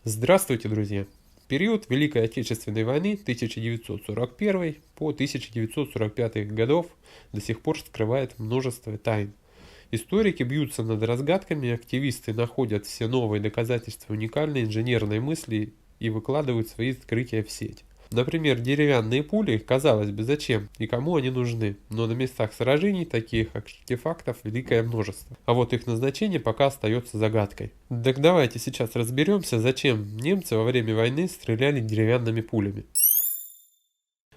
Здравствуйте, друзья! Период Великой Отечественной войны 1941 по 1945 годов до сих пор скрывает множество тайн. Историки бьются над разгадками, активисты находят все новые доказательства уникальной инженерной мысли и выкладывают свои открытия в сеть. Например, деревянные пули, казалось бы, зачем и кому они нужны, но на местах сражений таких артефактов великое множество. А вот их назначение пока остается загадкой. Так давайте сейчас разберемся, зачем немцы во время войны стреляли деревянными пулями.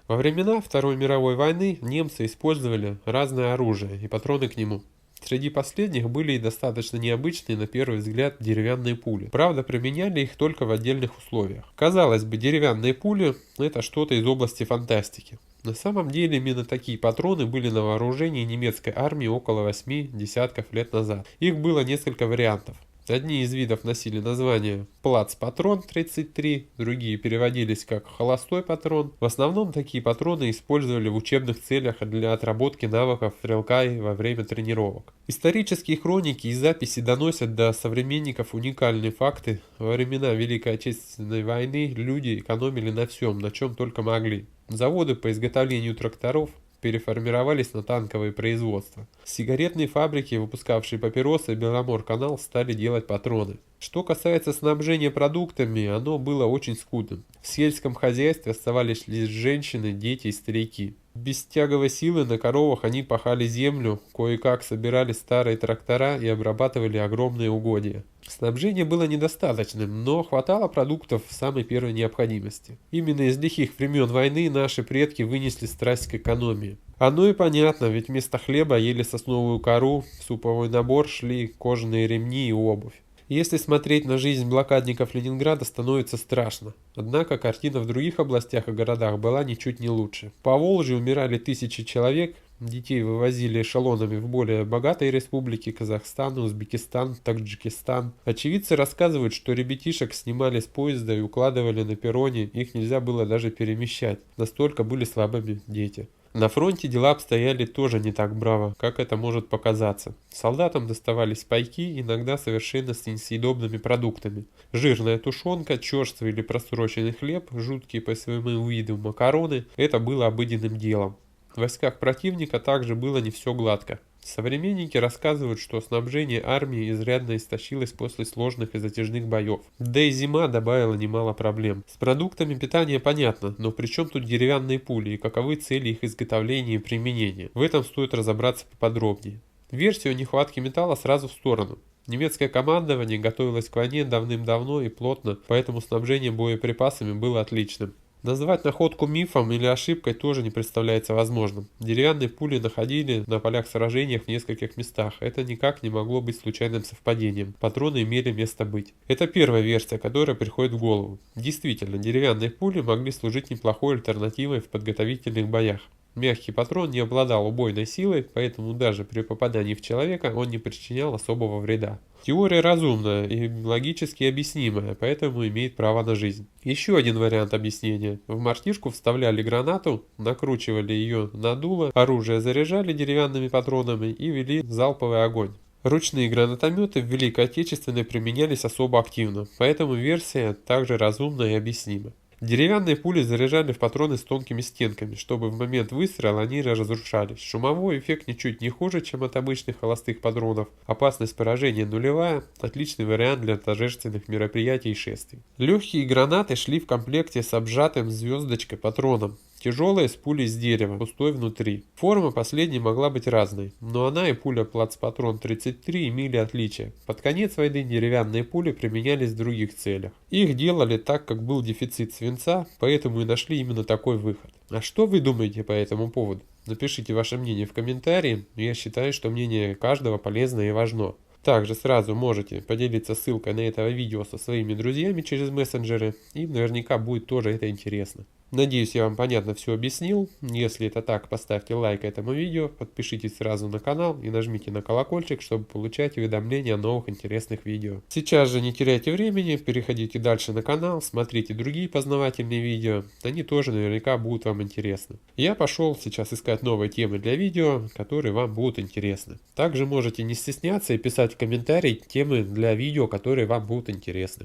Во времена Второй мировой войны немцы использовали разное оружие и патроны к нему. Среди последних были и достаточно необычные на первый взгляд деревянные пули. Правда, применяли их только в отдельных условиях. Казалось бы, деревянные пули – это что-то из области фантастики. На самом деле, именно такие патроны были на вооружении немецкой армии около 8 десятков лет назад. Их было несколько вариантов. Одни из видов носили название «Плацпатрон 33», другие переводились как «Холостой патрон». В основном такие патроны использовали в учебных целях для отработки навыков стрелка во время тренировок. Исторические хроники и записи доносят до современников уникальные факты. Во времена Великой Отечественной войны люди экономили на всем, на чем только могли. Заводы по изготовлению тракторов переформировались на танковые производства. Сигаретные фабрики, выпускавшие папиросы, Беломорканал стали делать патроны. Что касается снабжения продуктами, оно было очень скудным. В сельском хозяйстве оставались лишь женщины, дети и старики. Без тяговой силы на коровах они пахали землю, кое-как собирали старые трактора и обрабатывали огромные угодья. Снабжение было недостаточным, но хватало продуктов самой первой необходимости. Именно из лихих времен войны наши предки вынесли страсть к экономии. Оно и понятно, ведь вместо хлеба ели сосновую кору, в суповой набор шли кожаные ремни и обувь. Если смотреть на жизнь блокадников Ленинграда, становится страшно. Однако картина в других областях и городах была ничуть не лучше. По Волжье умирали тысячи человек, детей вывозили эшелонами в более богатые республики: Казахстан, Узбекистан, Таджикистан. Очевидцы рассказывают, что ребятишек снимали с поезда и укладывали на перроне, их нельзя было даже перемещать, настолько были слабыми дети. На фронте дела обстояли тоже не так браво, как это может показаться. Солдатам доставались пайки, иногда совершенно с несъедобными продуктами. Жирная тушенка, черствый или просроченный хлеб, жуткие по своему виду макароны – это было обыденным делом. В войсках противника также было не все гладко. Современники рассказывают, что снабжение армии изрядно истощилось после сложных и затяжных боев. Да и зима добавила немало проблем. С продуктами питания понятно, но при чем тут деревянные пули и каковы цели их изготовления и применения? В этом стоит разобраться поподробнее. Версию о нехватке металла сразу в сторону. Немецкое командование готовилось к войне давным-давно и плотно, поэтому снабжение боеприпасами было отличным. Назвать находку мифом или ошибкой тоже не представляется возможным. Деревянные пули находили на полях сражений в нескольких местах. Это никак не могло быть случайным совпадением. Патроны имели место быть. Это первая версия, которая приходит в голову. Действительно, деревянные пули могли служить неплохой альтернативой в подготовительных боях. Мягкий патрон не обладал убойной силой, поэтому даже при попадании в человека он не причинял особого вреда. Теория разумная и логически объяснимая, поэтому имеет право на жизнь. Еще один вариант объяснения. В мартишку вставляли гранату, накручивали ее на дуло, оружие заряжали деревянными патронами и вели залповый огонь. Ручные гранатометы в Великой Отечественной применялись особо активно, поэтому версия также разумна и объяснима. Деревянные пули заряжали в патроны с тонкими стенками, чтобы в момент выстрела они разрушались. Шумовой эффект ничуть не хуже, чем от обычных холостых патронов. Опасность поражения нулевая, отличный вариант для торжественных мероприятий и шествий. Легкие гранаты шли в комплекте с обжатым звездочкой патроном. Тяжелая с пулей из дерева, пустой внутри. Форма последней могла быть разной, но она и пуля Плацпатрон 33 имели отличия. Под конец войны деревянные пули применялись в других целях. Их делали так, как был дефицит свинца, поэтому и нашли именно такой выход. А что вы думаете по этому поводу? Напишите ваше мнение в комментарии, я считаю, что мнение каждого полезно и важно. Также сразу можете поделиться ссылкой на это видео со своими друзьями через мессенджеры, им наверняка будет тоже это интересно. Надеюсь, я вам понятно все объяснил. Если это так, поставьте лайк этому видео, подпишитесь сразу на канал и нажмите на колокольчик, чтобы получать уведомления о новых интересных видео. Сейчас же не теряйте времени, переходите дальше на канал, смотрите другие познавательные видео, они тоже наверняка будут вам интересны. Я пошел сейчас искать новые темы для видео, которые вам будут интересны. Также можете не стесняться и писать в комментарии темы для видео, которые вам будут интересны.